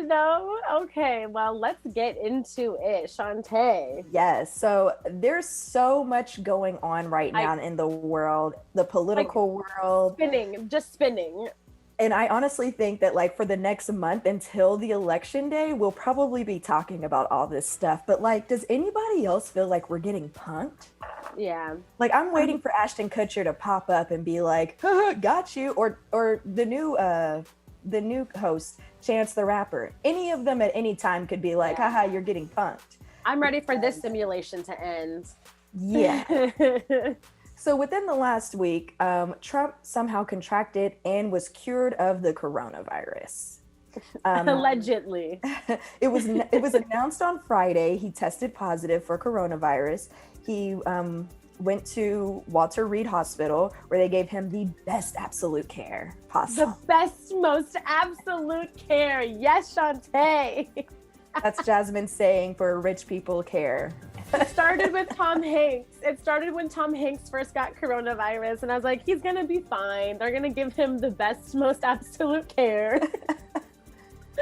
No? Okay, well, let's get into it. Shantae. Yes. So there's so much going on right I now in the world, the like political world. spinning, just spinning. And I honestly think that, like, for the next month until the election day, we'll probably be talking about all this stuff. But, like, does anybody else feel like we're getting punked? Yeah. Like, I'm Um, waiting for Ashton Kutcher to pop up and be like, "Haha, got you," or the new host, Chance the Rapper. Any of them at any time could be like, yeah. "Haha, you're getting punked." I'm ready for this Because, simulation to end. yeah. So within the last week, Trump somehow contracted and was cured of the coronavirus. Um, Allegedly. it was announced on Friday he tested positive for coronavirus. He went to Walter Reed Hospital where they gave him the best absolute care The possible. best, most absolute care. Yes, Shantae. That's Jasmine saying for rich people care. It started with Tom Hanks. It started when Tom Hanks first got coronavirus, and I was like, he's gonna be fine. They're gonna give him the best, most absolute care.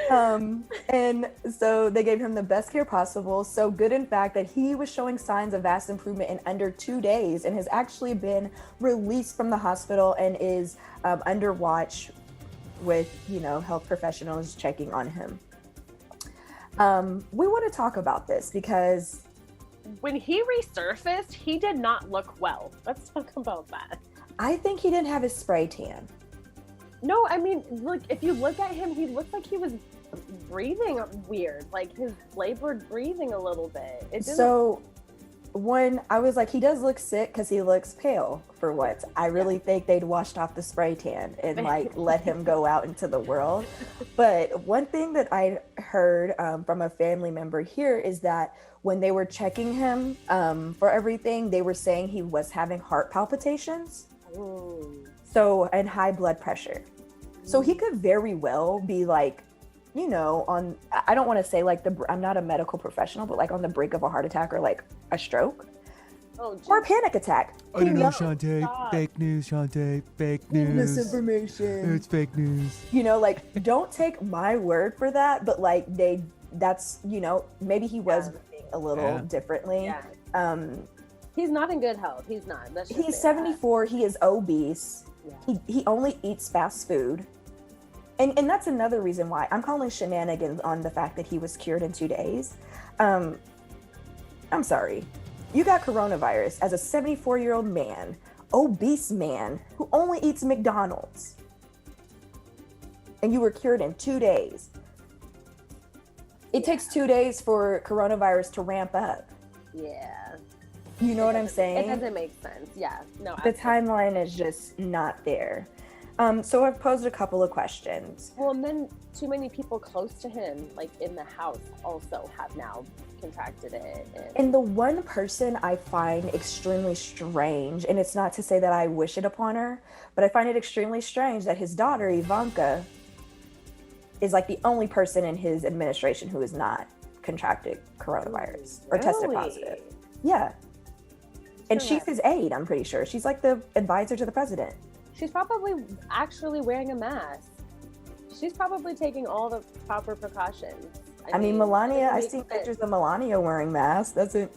And so they gave him the best care possible. So good, in fact, that he was showing signs of vast improvement in under 2 days and has actually been released from the hospital and is under watch with, health professionals checking on him. We want to talk about this because When he resurfaced, he did not look well. Let's talk about that. I think he didn't have his spray tan. No, I mean, look, if you look at him, he looked like he was breathing weird, like his labored breathing a little bit. It didn't. So when I was like, he does look sick because he looks pale for once. I really think they'd washed off the spray tan and like let him go out into the world. But one thing that I heard from a family member here is that when they were checking him for everything, they were saying he was having heart palpitations. Ooh. So, and high blood pressure. So he could very well be like, on, I don't want to say like I'm not a medical professional, but like on the brink of a heart attack or like a stroke Oh, or a panic attack. I don't know, knows? Shantae. Stop. Fake news, Shantae. Fake news. Misinformation. It's fake news. Like, don't take my word for that, but like that's, maybe he was breathing a little differently. Yeah. He's not in good health. He's not. Let's just He's say that. 74. He is obese. Yeah. He only eats fast food. And that's another reason why I'm calling shenanigans on the fact that he was cured in 2 days. I'm sorry. You got coronavirus as a 74-year-old man, obese man, who only eats McDonald's. And you were cured in 2 days. It takes 2 days for coronavirus to ramp up. Yeah. You know what I'm saying? It doesn't make sense. Yeah. No. The timeline is just not there. So I've posed a couple of questions. Well, and then too many people close to him, like in the house, also have now contracted it. And the one person I find extremely strange, and it's not to say that I wish it upon her, but I find it extremely strange that his daughter, Ivanka, is like the only person in his administration who has not contracted coronavirus or tested positive. Yeah. And she's his aide, I'm pretty sure. She's like the advisor to the president. She's probably actually wearing a mask. She's probably taking all the proper precautions. I mean, Melania, I've doesn't seen make sense. pictures of Melania wearing masks. Doesn't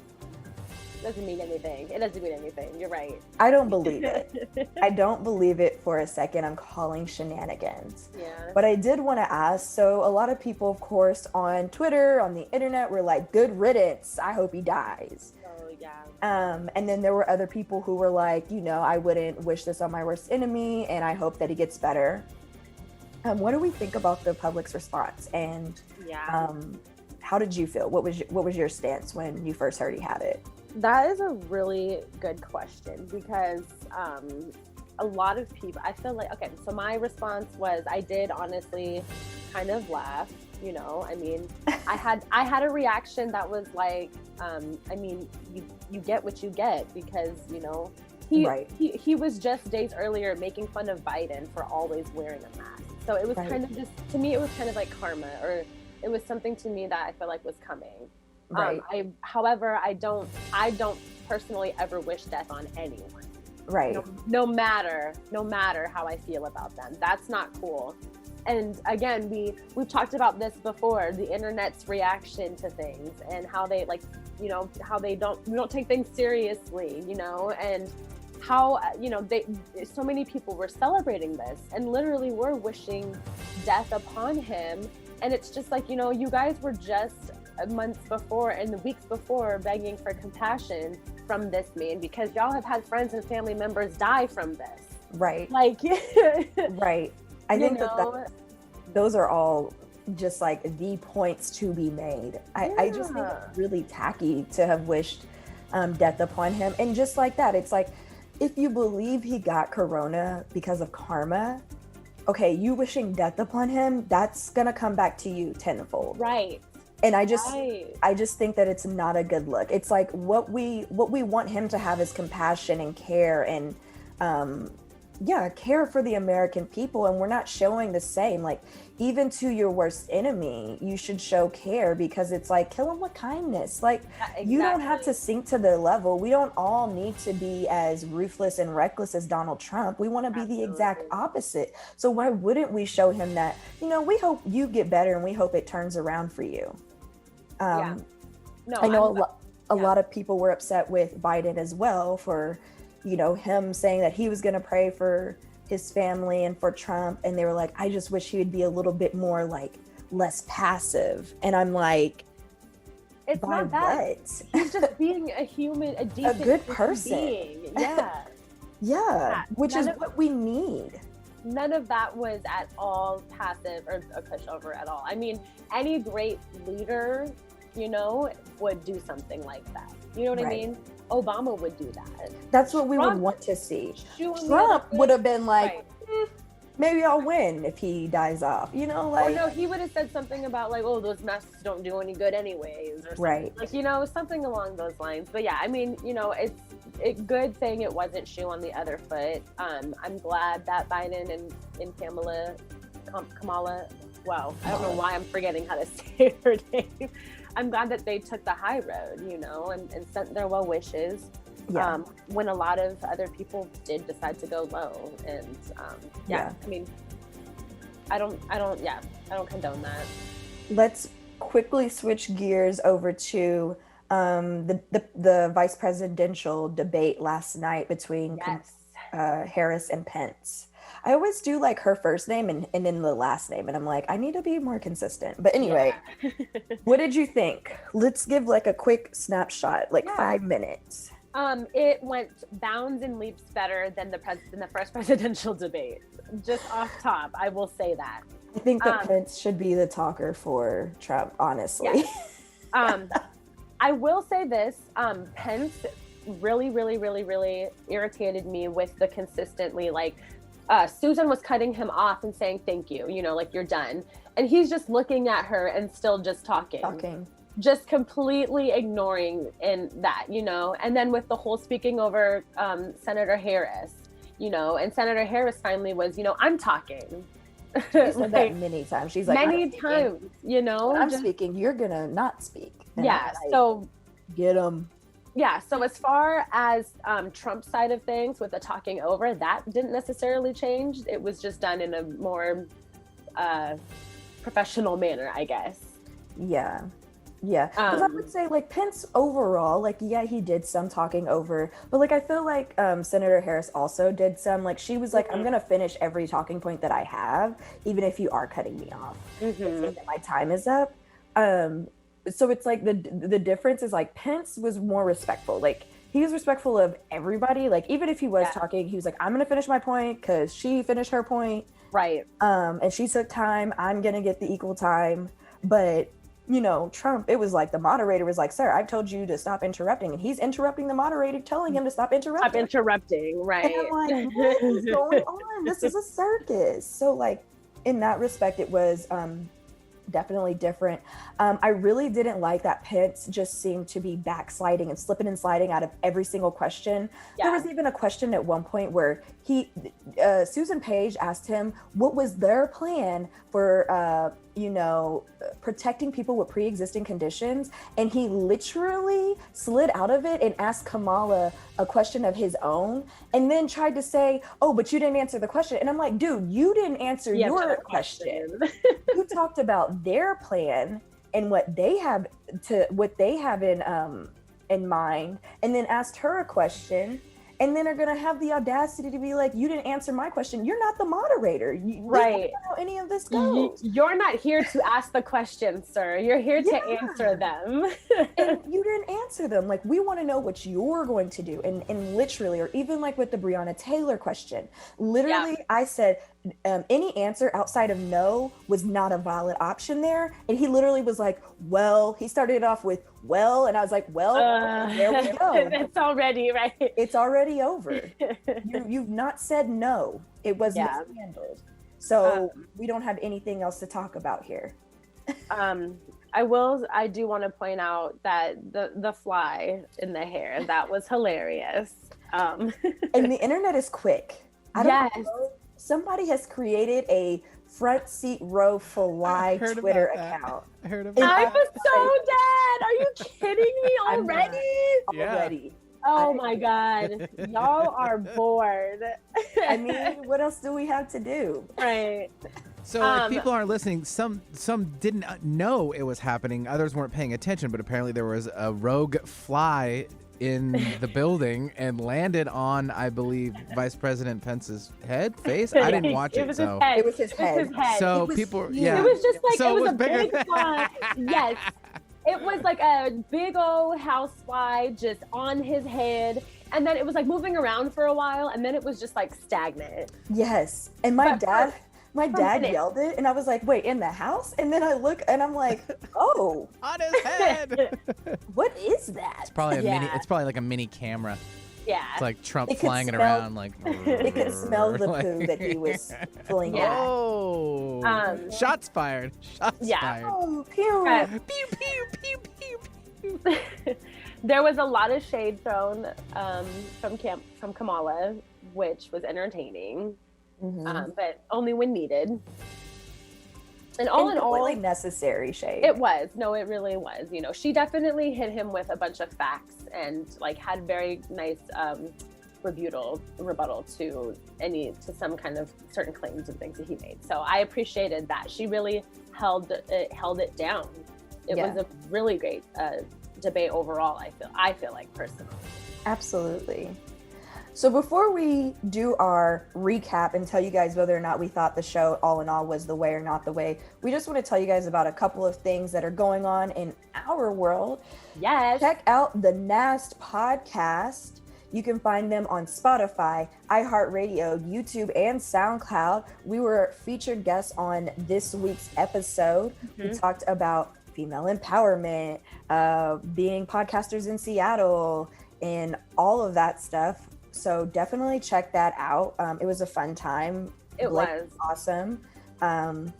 mean anything. It doesn't mean anything. You're right. I don't believe it. I don't believe it for a second. I'm calling shenanigans. Yeah. But I did want to ask, so a lot of people, of course, on Twitter, on the internet, were like, good riddance. I hope he dies. Oh, yeah. And then there were other people who were like, I wouldn't wish this on my worst enemy, and I hope that he gets better. What do we think about the public's response? And Yeah. how did you feel? What was your stance when you first heard he had it? That is a really good question because a lot of people, I feel like, okay, so my response was I did honestly kind of laugh, I mean, I had a reaction that was like, I mean, you get what you get because, he was just days earlier making fun of Biden for always wearing a mask. So it was kind of just, to me, it was kind of like karma, or it was something to me that I feel like was coming. Right. However, I don't personally ever wish death on anyone. Right. No matter how I feel about them. That's not cool. and again, we've talked about this before, the internet's reaction to things and how they like, you know, how we don't take things seriously, you know, and how, you know, so many people were celebrating this and literally were wishing death upon him. And it's just like, you know, you guys were just months before and the weeks before begging for compassion from this man because y'all have had friends and family members die from this. Right. Like, right. I think that those are all just like the points to be made. I just think it's really tacky to have wished death upon him. And just like that, it's like, if you believe he got corona because of karma, okay, you wishing death upon him, that's gonna come back to you tenfold. Right. And I just think that it's not a good look. It's like what we want him to have is compassion and care and care for the American people, and we're not showing the same. Like, even to your worst enemy, you should show care, because it's like, kill them with kindness. Like, exactly. You don't have to sink to their level. We don't all need to be as ruthless and reckless as Donald Trump. We want to be the exact opposite. So why wouldn't we show him that, you know, we hope you get better and we hope it turns around for you. I know a lot of people were upset with Biden as well for, you know, him saying that he was going to pray for his family and for Trump. And they were like, I just wish he would be a little bit more like less passive. And I'm like, it's not that. He's just being a human, a decent, a good person. Being. Yeah. Yeah. Which is what we need. None of that was at all passive or a pushover at all. I mean, any great leader, you know, would do something like that. You know what I mean? Obama would do that. That's what we would want to see. Trump would have been like, maybe I'll win if he dies off. You know, like. Or no, he would have said something about like, oh, those masks don't do any good anyways, or something. Like, you know, something along those lines. But yeah, I mean, you know, it's good thing it wasn't shoe on the other foot. I'm glad that Biden and Kamala, wow, I don't know why I'm forgetting how to say her name. I'm glad that they took the high road, you know, and sent their well wishes. Yeah. When a lot of other people did decide to go low. And I mean, I don't condone that. Let's quickly switch gears over to the vice presidential debate last night between Harris and Pence. I always do like her first name and then the last name, and I'm like, I need to be more consistent. But anyway, what did you think? Let's give like a quick snapshot, like 5 minutes. It went bounds and leaps better than the first presidential debate. Just off top, I will say that. I think that Pence should be the talker for Trump, honestly. Yes. I will say this, Pence really, really, really, really irritated me with the consistently like, Susan was cutting him off and saying, thank you, you know, like, you're done. And he's just looking at her and still just talking. Just completely ignoring in that, you know. And then with the whole speaking over Senator Harris, you know, and Senator Harris finally was, you know, I'm talking. She said that many times. She's like, many times, you know. When I'm speaking, you're going to not speak. And so. Get them. Yeah, so as far as Trump's side of things with the talking over, that didn't necessarily change. It was just done in a more professional manner, I guess. Yeah. Because I would say, like, Pence overall, like, yeah, he did some talking over, but like, I feel like Senator Harris also did some. Like, she was like, I'm going to finish every talking point that I have, even if you are cutting me off. My time is up. So it's like the difference is like Pence was more respectful. Like, he was respectful of everybody. Like, even if he was talking, he was like, I'm going to finish my point because she finished her point. Right. And she took time. I'm going to get the equal time. But, you know, Trump, it was like the moderator was like, sir, I've told you to stop interrupting. And he's interrupting the moderator, telling him to stop interrupting. Stop interrupting. Right. And I'm like, what is going on? This is a circus. So, like, in that respect, it was definitely different. I really didn't like that Pence just seemed to be backsliding and slipping and sliding out of every single question. There was even a question at one point where Susan Page asked him what was their plan for protecting people with pre-existing conditions, and he literally slid out of it and asked Kamala a question of his own, and then tried to say, oh, but you didn't answer the question. And I'm like, dude, you didn't answer your question. You talked about their plan and what they have in mind, and then asked her a question, and then are going to have the audacity to be like, you didn't answer my question. You're not the moderator. Right. We don't know how any of this goes. You're not here to ask the questions, sir. You're here to answer them. And you didn't answer them. Like, we want to know what you're going to do. And literally, or even like with the Breonna Taylor question, literally, I said, any answer outside of no was not a valid option there. And he literally was like, well, he started it off with, well, and I was like, well, there we go. It's already right. It's already over. You've not said no. It was mishandled. So we don't have anything else to talk about here. I do want to point out that the fly in the hair, that was hilarious. And the internet is quick. I don't know. Somebody has created a front seat row fly Twitter account. I heard about I that. was so dead. Are you kidding me already? Already. Oh my God. Y'all are bored. I mean, what else do we have to do? Right. So if people aren't listening, some didn't know it was happening. Others weren't paying attention, but apparently there was a rogue fly in the building and landed on, I believe, Vice President Pence's face. I didn't watch it, so it was his head. So people, It was just like, so it was a bigger big fly. Yes. It was like a big old house fly just on his head. And then it was like moving around for a while, and then it was just like stagnant. Yes. And my dad yelled it, and I was like, wait, in the house? And then I look and I'm like, oh, on his head. what is that? It's probably it's probably like a mini camera. Yeah. It's like Trump flying it around like it could smell the poo that he was flinging. Oh. Shots fired. Shots fired. Oh, pew. Pew pew pew pew pew. There was a lot of shade thrown from Kamala, which was entertaining. Mm-hmm. But only when needed. And all in all, really necessary shade. It was. No, it really was. She definitely hit him with a bunch of facts and like had very nice rebuttal to some kind of certain claims and things that he made. So I appreciated that. She really held it down. It was a really great debate overall. I feel like personally. Absolutely. So before we do our recap and tell you guys whether or not we thought the show all in all was the way or not the way, we just want to tell you guys about a couple of things that are going on in our world. Yes. Check out the NAST podcast. You can find them on Spotify, iHeartRadio, YouTube, and SoundCloud. We were featured guests on this week's episode. Mm-hmm. We talked about female empowerment, being podcasters in Seattle, and all of that stuff. So definitely check that out. It was a fun time. It was awesome. And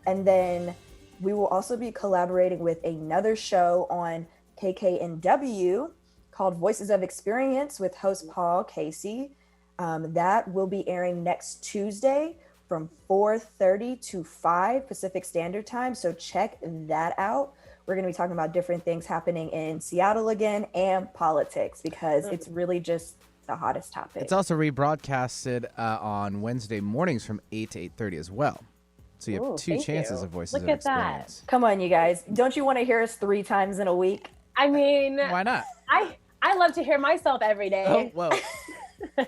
then we will also be collaborating with another show on KKNW called Voices of Experience with host Paul Casey. That will be airing next Tuesday from 4:30 to 5 Pacific Standard Time. So check that out. We're going to be talking about different things happening in Seattle again and politics, because it's really just the hottest topic. It's also rebroadcasted on Wednesday mornings from 8 to 8:30 as well. So you have two chances of Voices of Experience. That. Come on, you guys. Don't you want to hear us 3 times in a week? I mean, why not? I love to hear myself every day. Oh, whoa.